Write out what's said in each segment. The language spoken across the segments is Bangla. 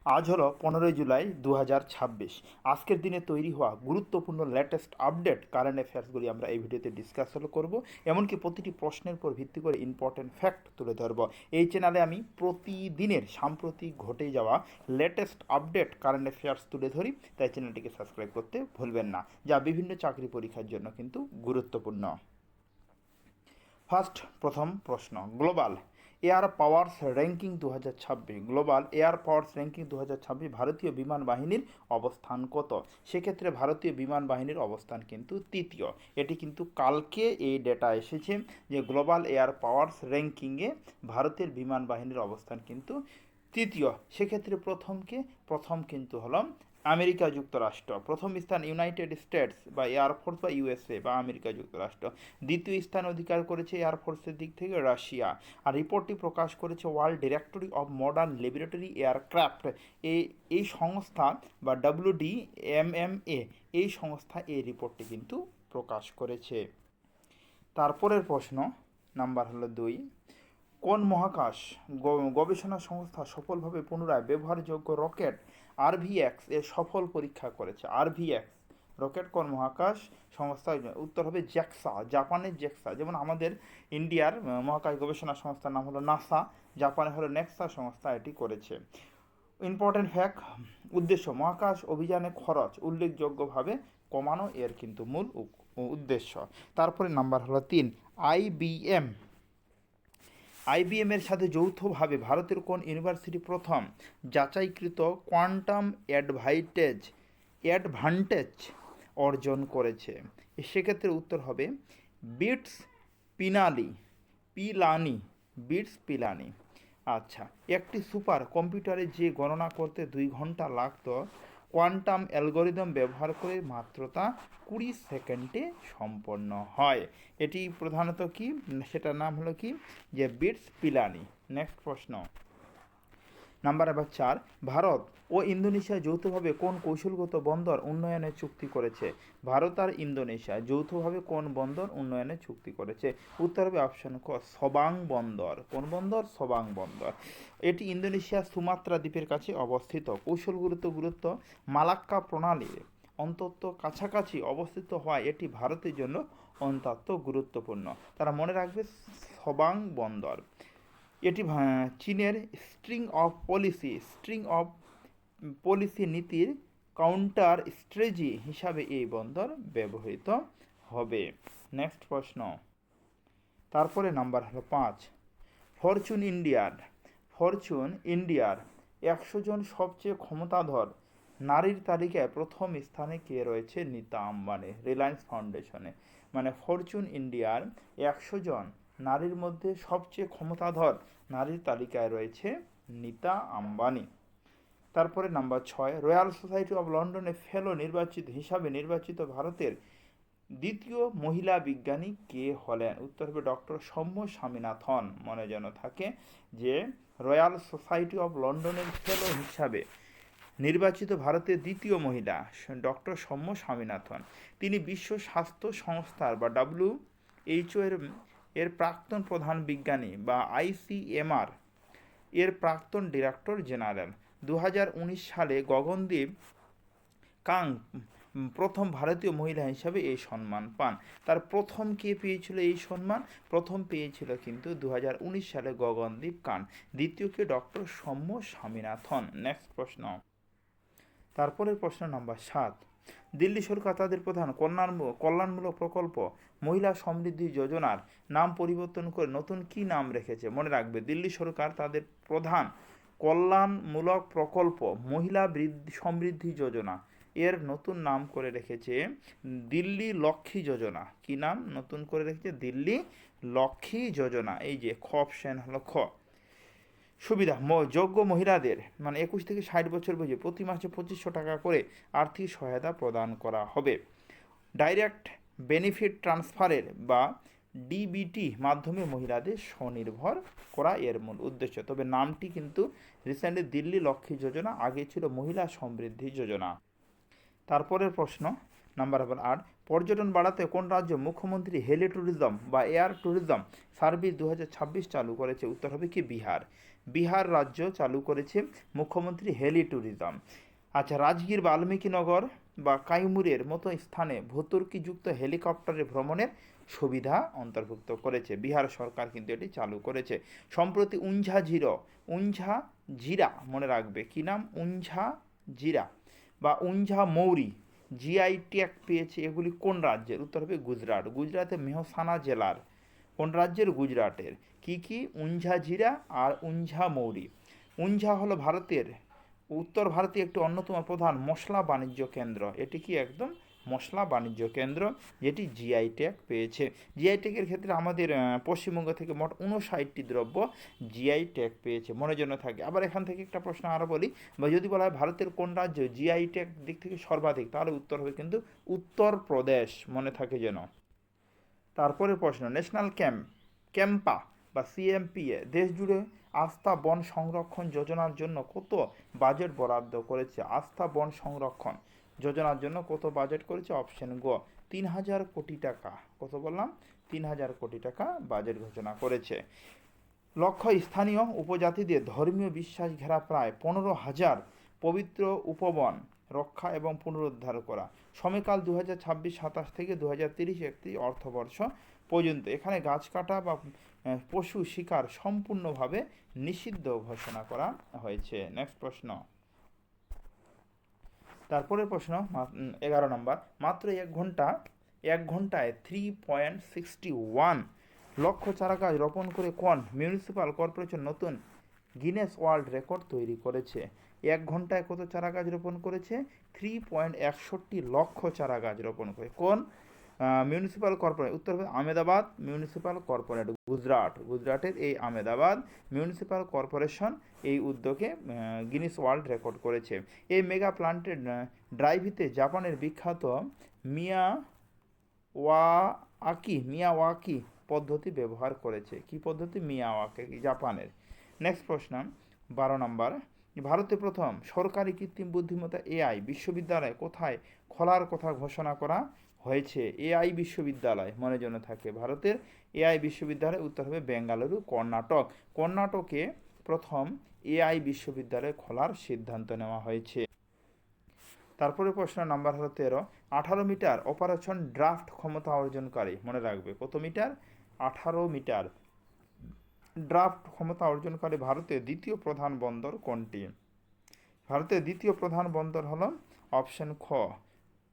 আজ হলো 15 জুলাই 2026। আজকের দিনে তৈরি হওয়া গুরুত্বপূর্ণ লেটেস্ট আপডেট কারেন্ট অ্যাফেয়ার্সগুলি আমরা এই ভিডিওতে ডিসকাস করব। এমনকি প্রতিটি প্রশ্নের উপর ভিত্তি করে ইম্পর্টেন্ট ফ্যাক্ট তুলে ধরব। এই চ্যানেলে আমি প্রতিদিনের সাম্প্রতিক ঘটে যাওয়া লেটেস্ট আপডেট কারেন্ট অ্যাফেয়ার্স তুলে ধরি, তাই চ্যানেলটিকে সাবস্ক্রাইব করতে ভুলবেন না, যা বিভিন্ন চাকরি পরীক্ষার জন্য কিন্তু গুরুত্বপূর্ণ। প্রথম প্রশ্ন, global air powers ranking 2026। Global air powers ranking 2026 ভারতীয় বিমান বাহিনীর অবস্থান কত? সেক্ষেত্রে ভারতীয় বিমান বাহিনীর অবস্থান কিন্তু তৃতীয়। এটি কিন্তু কালকে এই ডেটা এসেছে যে গ্লোবাল এয়ার পাওয়ার্স র্যাঙ্কিংয়ে ভারতের বিমান বাহিনীর অবস্থান কিন্তু তৃতীয়। সেক্ষেত্রে প্রথম কিন্তু হলো আমেরিকা যুক্তরাষ্ট্র, প্রথম স্থান ইউনাইটেড স্টেটস বা এয়ারফোর্স বা ইউএসএ বা আমেরিকা যুক্তরাষ্ট্র, দ্বিতীয় স্থান অধিকার করেছে এয়ারফোর্সের দিক থেকে রাশিয়া। আর রিপোর্টটি প্রকাশ করেছে world directory of modern laboratory aircraft, এই সংস্থা বা WDMMA, এই সংস্থা এই রিপোর্টটি কিন্তু প্রকাশ করেছে। তারপরের প্রশ্ন নাম্বার হলো 2, কোন মহাকাশ গবেষণা সংস্থা সফলভাবে পুনরায় ব্যবহারযোগ্য রকেট RVX এর সফল পরীক্ষা করেছে? RVX রকেট কোন মহাকাশ সংস্থা? উত্তর হবে জ্যাক্সা, জাপানের জ্যাক্সা। যেমন আমাদের ইন্ডিয়ার মহাকাশ গবেষণা সংস্থার নাম হলো নাসা, জাপানে হলো নেক্সা সংস্থা এটি করেছে। ইম্পর্টেন্ট ফ্যাক্ট, উদ্দেশ্য মহাকাশ অভিযানে খরচ উল্লেখযোগ্যভাবে কমানো এর কিন্তু মূল উদ্দেশ্য। তারপরে নাম্বার হলো 3, আইবিএমের সাথে যৌথভাবে ভারতের কোন ইউনিভার্সিটি প্রথম যাচাইকৃত কোয়ান্টাম অ্যাডভান্টেজ অর্জন করেছে? সেক্ষেত্রে উত্তর হবে বিটস পিলানি। আচ্ছা, একটি সুপার কম্পিউটারে যে গণনা করতে 2 ঘন্টা লাগত, কোয়ান্টাম অ্যালগোরিদম ব্যবহার করে মাত্র তা 20 সেকেন্ডে সম্পন্ন হয়। এটি প্রধানত কি, সেটার নাম হলো কি, যে বিটস পিলানি। নেক্সট প্রশ্ন নাম্বার 4, ভারত ও ইন্দোনেশিয়া যৌথভাবে কোন কৌশলগত বন্দর উন্নয়নের চুক্তি করেছে? ভারত আর ইন্দোনেশিয়া যৌথভাবে কোন বন্দর উন্নয়নের চুক্তি করেছে? উত্তর হবে অপশন ক, সবাং বন্দর। কোন বন্দর? সবাং বন্দর। এটি ইন্দোনেশিয়ার সুমাত্রা দ্বীপের কাছে অবস্থিত। কৌশলগত মালাক্কা প্রণালীর অন্তত কাছাকাছি অবস্থিত হওয়ায় এটি ভারতের জন্য অত্যন্ত গুরুত্বপূর্ণ। তারা মনে রাখবে সবাং বন্দর। এটি চীনের স্ট্রিং অফ পলিসি নীতির কাউন্টার স্ট্র্যাটেজি হিসাবে এই বন্দর ব্যবহৃত হবে। নেক্সট প্রশ্ন তারপরে নাম্বার হলো 5, ফরচুন ইন্ডিয়ার 100 জন সবচেয়ে ক্ষমতাধর নারীর তালিকায় প্রথম স্থানে কে রয়েছে? নীতা আম্বানি, রিলায়েন্স ফাউন্ডেশনে। মানে ফরচুন ইন্ডিয়ার 100 জন নারীর মধ্যে সবচেয়ে ক্ষমতাধর নারীর তালিকায় রয়েছে নীতা আম্বানি। তারপরে নাম্বার 6, রয়্যাল সোসাইটি অফ লন্ডনে ফেলো নির্বাচিত ভারতের দ্বিতীয় মহিলা বিজ্ঞানী কে হলেন? উত্তর হবে ডক্টর সৌম্য স্বামীনাথন। মনে যেন থাকে যে রয়্যাল সোসাইটি অফ লন্ডনের ফেলো হিসাবে নির্বাচিত ভারতের দ্বিতীয় মহিলা ডক্টর সৌম্য স্বামীনাথন। তিনি বিশ্ব স্বাস্থ্য সংস্থার বা WHO এর প্রাক্তন প্রধান বিজ্ঞানী বা ICMR এর প্রাক্তন ডিরেক্টর জেনারেল। 2019 সালে গগনদীপ কাং প্রথম ভারতীয় মহিলা হিসাবে এই সম্মান পান। তার প্রথম কে পেয়েছিল এই সম্মান? প্রথম পেয়েছিল কিন্তু 2019 সালে গগনদীপ কাং, দ্বিতীয়কে ডক্টর সৌম্য স্বামীনাথন। নেক্সট প্রশ্ন তারপরের প্রশ্ন নাম্বার 7, দিল্লি সরকার তাদের প্রধান কল্যাণমূলক প্রকল্প মহিলা সমৃদ্ধি যোজনার নাম পরিবর্তন করে নতুন কি নাম রেখেছে? মনে রাখবে দিল্লি সরকার তাদের প্রধান কল্যাণমূলক প্রকল্প মহিলা সমৃদ্ধি যোজনা এর নতুন নাম করে রেখেছে দিল্লি লক্ষ্মী যোজনা। কি নাম নতুন করে রেখেছে? দিল্লি লক্ষ্মী যোজনা। এই যে খ অপশন হলো খ। সুবিধা, যোগ্য মহিলাদের মানে 21 থেকে 60 বছর বয়সে প্রতি মাসে 2500 টাকা করে আর্থিক সহায়তা প্রদান করা হবে। ডাইরেক্ট বেনিফিট ট্রান্সফারের বা DBT মাধ্যমে মহিলাদের স্বনির্ভর করা এর মূল উদ্দেশ্য। তবে নামটি কিন্তু রিসেন্টলি দিল্লি লক্ষ্মী যোজনা, আগে ছিল মহিলা সমৃদ্ধি যোজনা। তারপরের প্রশ্ন নাম্বার 8, পর্যটন বাড়াতে কোন রাজ্য মুখ্যমন্ত্রী হেলি ট্যুরিজম বা এয়ার ট্যুরিজম সার্ভিস 2026 চালু করেছে? উত্তর হবে কি বিহার। বিহার রাজ্য চালু করেছে মুখ্যমন্ত্রী হেলি ট্যুরিজম। আচ্ছা, রাজগীর বাল্মীকিনগর বা কাইমুরের মতো স্থানে ভর্তুকিযুক্ত হেলিকপ্টারে ভ্রমণের সুবিধা অন্তর্ভুক্ত করেছে বিহার সরকার, কিন্তু এটি চালু করেছে। সম্প্রতি উঞ্ঝা জিরা মনে রাখবে কি নাম, উঞ্ঝা জিরা বা উঞ্ঝা মৌরি জিআই ট্যাগ পেয়েছে। এগুলি কোন রাজ্যের? উত্তর হবে গুজরাট। গুজরাটের মেহসানা জেলার। কোন রাজ্যের? গুজরাটের। কি কি? উঞ্ঝা জিরা আর উঞ্ঝা মৌরি। উঞ্ঝা হলো ভারতের উত্তর ভারতে একটি অন্যতম প্রধান মশলা বাণিজ্য কেন্দ্র। এটি কি একদম মশলা বাণিজ্য কেন্দ্র, যেটি জিআই ট্যাগ পেয়েছে। জিআই ট্যাগের ক্ষেত্রে আমাদের পশ্চিমবঙ্গ থেকে মোট 59টি দ্রব্য জিআই ট্যাগ পেয়েছে, মনে জন্য থাকে। আবার এখান থেকে একটা প্রশ্ন আরও বলি, বা যদি বলা হয় ভারতের কোন রাজ্য জিআই ট্যাগ দিক থেকে সর্বাধিক, তাহলে উত্তর হবে কিন্তু উত্তরপ্রদেশ, মনে থাকে যেন। তারপরে প্রশ্ন, ন্যাশনাল ক্যাম্পা বা সিএমপিএ দেশ জুড়ে আস্থা বন সংরক্ষণ যোজনার জন্য কত বাজেট বরাদ্দ করেছে? আস্থা বন সংরক্ষণ যোজনার জন্য কত বাজেট করেছে? অপশন গ 3000 কোটি টাকা। কত বললাম? 3000 কোটি টাকা বাজেট ঘোষণা করেছে। লক্ষ্য, স্থানীয় উপজাতিদের ধর্মীয় বিশ্বাস ঘেরা প্রায় 15,000 পবিত্র উপবন রক্ষা এবং পুনরুদ্ধার করা। সময়কাল 2026-27 থেকে 2030-31 অর্থবর্ষ পর্যন্ত। এখানে গাছ কাটা বা পশু শিকার সম্পূর্ণভাবে নিষিদ্ধ ঘোষণা করা হয়েছে। নেক্সট প্রশ্ন। তারপরের প্রশ্ন 11 নম্বর। মাত্র এক ঘন্টায় 3.61 লক্ষ চারা গাছ রোপণ করে কোন মিউনিসিপ্যাল কর্পোরেশন নতুন গিনেস ওয়ার্ল্ড রেকর্ড তৈরি করেছে? 1 ঘন্টায় কত চারা গাছ রোপণ করেছে? 3.61 লক্ষ চারা গাছ রোপণ করে। কোন মিউনিসিপ্যাল কর্পোরেশন? উত্তর হবে আমেদাবাদ মিউনিসিপ্যাল কর্পোরেট, গুজরাটের এই আমেদাবাদ মিউনিসিপ্যাল কর্পোরেশন এই উদ্যোগে গিনেস ওয়ার্ল্ড রেকর্ড করেছে। এই মেগা প্লান্টের ড্রাইভিতে জাপানের বিখ্যাত মিয়াওয়াকি পদ্ধতি ব্যবহার করেছে। কি পদ্ধতি? মিয়াওয়াকি, জাপানের। নেক্সট প্রশ্ন 12 নম্বর। ভারতে প্রথম সরকারি কৃত্রিম বুদ্ধিমত্তা এআই বিশ্ববিদ্যালয় কোথায় খোলার কথা ঘোষণা করা হয়েছে? এআই বিশ্ববিদ্যালয়, মনে জন্য থাকে। ভারতের এআই বিশ্ববিদ্যালয় উত্তর হবে বেঙ্গালুরু, কর্ণাটকে প্রথম এআই বিশ্ববিদ্যালয় খোলার সিদ্ধান্ত নেওয়া হয়েছে। তারপরে প্রশ্ন নাম্বার হলো 13। 18 মিটার অপারেশন ড্রাফট ক্ষমতা অর্জনকারী, মনে রাখবে কত মিটার? 18 মিটার ড্রাফট ক্ষমতা অর্জনকারী ভারতের দ্বিতীয় প্রধান বন্দর কোনটি? ভারতের দ্বিতীয় প্রধান বন্দর হলো অপশন খ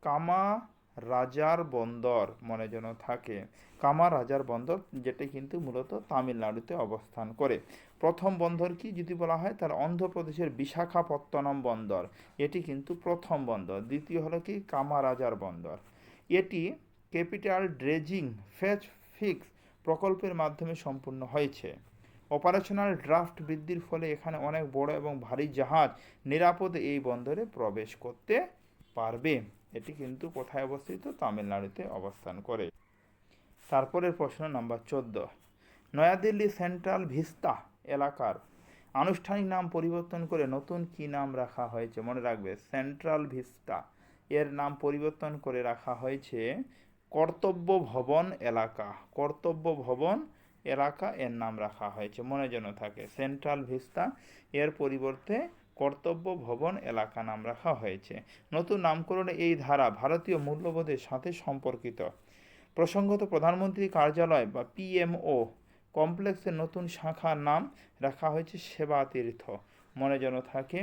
কামারাজার বন্দর, মনে যেন থাকে। কামারাজার বন্দর, যেটি কিন্তু মূলত তামিলনাড়ুতে অবস্থান করে। প্রথম বন্দর কি যদি বলা হয়, তার অন্ধ্রপ্রদেশের বিশাখাপত্তনম বন্দর, এটি কিন্তু প্রথম বন্দর। দ্বিতীয় হলো কি কামারাজার বন্দর। এটি ক্যাপিটাল ড্রেজিং ফিক্স প্রকল্পের মাধ্যমে সম্পূর্ণ হয়েছে। অপারেশনাল ড্রাফট বৃদ্ধির ফলে এখানে অনেক বড় এবং ভারী জাহাজ নিরাপদে এই বন্দরে প্রবেশ করতে পারবে। এটি কিন্তু কোথায় অবস্থিত? তামিলনাড়ুতে অবস্থান করে। তারপরের প্রশ্ন নাম্বার 14। নয়াদিল্লি সেন্ট্রাল ভিস্তা এলাকার আনুষ্ঠানিক নাম পরিবর্তন করে নতুন কি নাম রাখা হয়েছে? মনে রাখবে সেন্ট্রাল ভিস্তা এর নাম পরিবর্তন করে রাখা হয়েছে কর্তব্য ভবন এলাকা এর নাম রাখা হয়েছে, মনে যেন থাকে। সেন্ট্রাল ভিস্তা এর পরিবর্তে কর্তব্য ভবন এলাকা নাম রাখা হয়েছে। নতুন নামকরণে এই ধারা ভারতীয় মূল্যবোধের সাথে সম্পর্কিত। প্রসঙ্গত প্রধানমন্ত্রী কার্যালয় বা পিএমও কমপ্লেক্সের নতুন শাখার নাম রাখা হয়েছে সেবা তীর্থ, মনে যেন থাকে।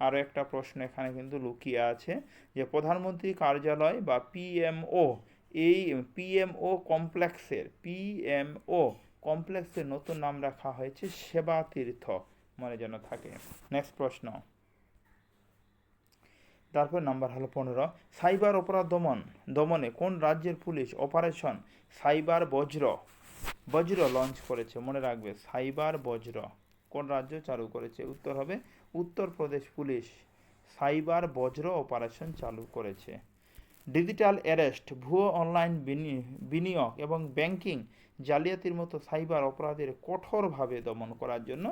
আরও একটা প্রশ্ন এখানে কিন্তু লুকিয়ে আছে, যে প্রধানমন্ত্রী কার্যালয় বা এই পিএমও কমপ্লেক্সের নতুন নাম রাখা হয়েছে সেবা তীর্থ, মনে যেন থাকে। নেক্সট প্রশ্ন। তারপর নাম্বার হলো 15। সাইবার অপরাধ দমনে কোন রাজ্যের পুলিশ অপারেশন সাইবার বজ্র লঞ্চ করেছে? মনে রাখবে সাইবার বজ্র কোন রাজ্য চালু করেছে? উত্তর হবে উত্তরপ্রদেশ পুলিশ সাইবার বজ্র অপারেশন চালু করেছে। ডিজিটাল অ্যারেস্ট, ভুয়ো অনলাইন বিনিয়োগ এবং ব্যাংকিং জালিয়াতির মতো সাইবার অপরাধের কঠোরভাবে দমন করার জন্য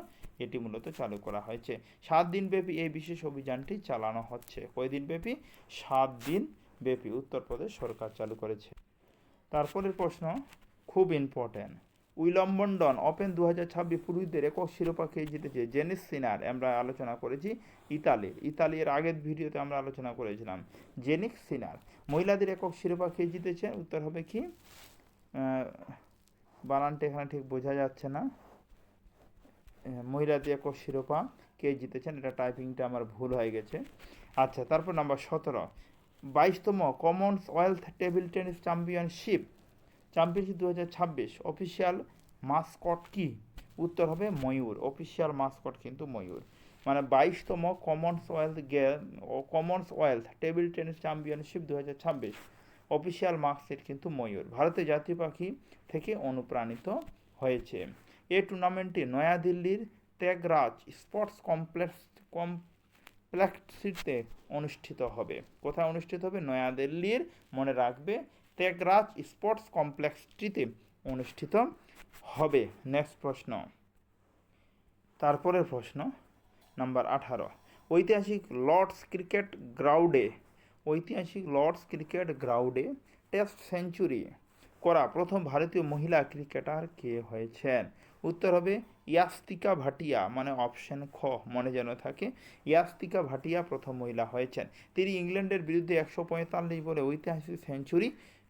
এটি মূলত চালু করা হয়েছে। 7 দিনব্যাপী এই বিশেষ অভিযানটি চালানো হচ্ছে। কয়দিন ব্যাপী? 7 দিন ব্যাপী উত্তরপ্রদেশ সরকার চালু করেছে। তারপরের প্রশ্ন খুব ইম্পর্টেন্ট, উইলম্বন্ডন ওপেন 2026 পুরুষদের একক শিরোপা কে জিতেছে? জেনিস সিনার, আমরা আলোচনা করেছি ইতালির আগের ভিডিওতে আমরা আলোচনা করেছিলাম জেনিক সিনার। মহিলাদের একক শিরোপা কে জিতেছে? উত্তর হবে কি, বানানটা এখানে ঠিক বোঝা যাচ্ছে না, মহিলাদের একক শিরোপা কে জিতেছেন, এটা টাইপিংটা আমার ভুল হয়ে গেছে। আচ্ছা, তারপর নাম্বার 17, 22তম Commonwealth table tennis championship 2026 official mascot কি? উত্তর হবে ময়ূর, অফিসিয়াল মাস্কট কিন্তু ময়ূর। মানে 22তম Commonwealth table tennis championship 2026 official mascot কিন্তু ময়ূর, ভারতের জাতীয় পাখি থেকে অনুপ্রাণিত হয়েছে। এই টুর্নামেন্টটি নয়াদিল্লির ত্যাগরাজ স্পোর্টস কমপ্লেক্সিতে অনুষ্ঠিত হবে। কোথায় অনুষ্ঠিত হবে? নয়াদিল্লির, মনে রাখবে, ত্যাগরাজ স্পোর্টস কমপ্লেক্সটিতে অনুষ্ঠিত হবে। নেক্সট প্রশ্ন, তারপরের প্রশ্ন নাম্বার 18, ঐতিহাসিক লর্ডস ক্রিকেট গ্রাউন্ডে টেস্ট সেঞ্চুরি করা প্রথম ভারতীয় মহিলা ক্রিকেটার কে হয়েছেন? উত্তর হবে ইয়াস্তিকা ভাটিয়া, মানে অপশন খ মনে যেন থাকে, ইয়াস্তিকা ভাটিয়া প্রথম মহিলা হয়েছেন। তিনি ইংল্যান্ডের বিরুদ্ধে 145 বলে ঐতিহাসিক সেঞ্চুরি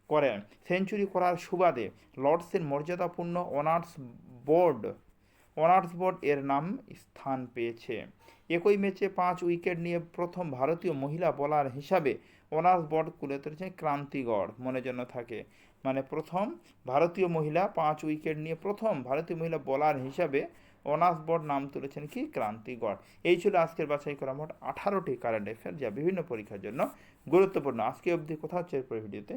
করেন। সেঞ্চুরি করার সুবাদে লর্ডসের মর্যাদাপূর্ণ অনার্স বোর্ড এর নাম স্থান পেয়েছে। একই ম্যাচে 5 উইকেট নিয়ে প্রথম ভারতীয় মহিলা বোলার হিসাবে অনার্স বোর্ড তুলে ধরেছেন ক্রান্তিগড়, মনে যেন থাকে, মানে প্রথম ভারতীয় মহিলা 5 উইকেট নিয়ে প্রথম ভারতীয় মহিলা বোলার হিসাবে অনার্স বোর্ড নাম তুলেছেন কি? ক্রান্তিগড়। এই ছিল আজকের বাছাই করা মোট 18টি কারেন্ট অ্যাফেয়ার যা বিভিন্ন পরীক্ষার জন্য গুরুত্বপূর্ণ। আজকে অবধি, কোথাও হচ্ছে এরপর ভিডিওতে।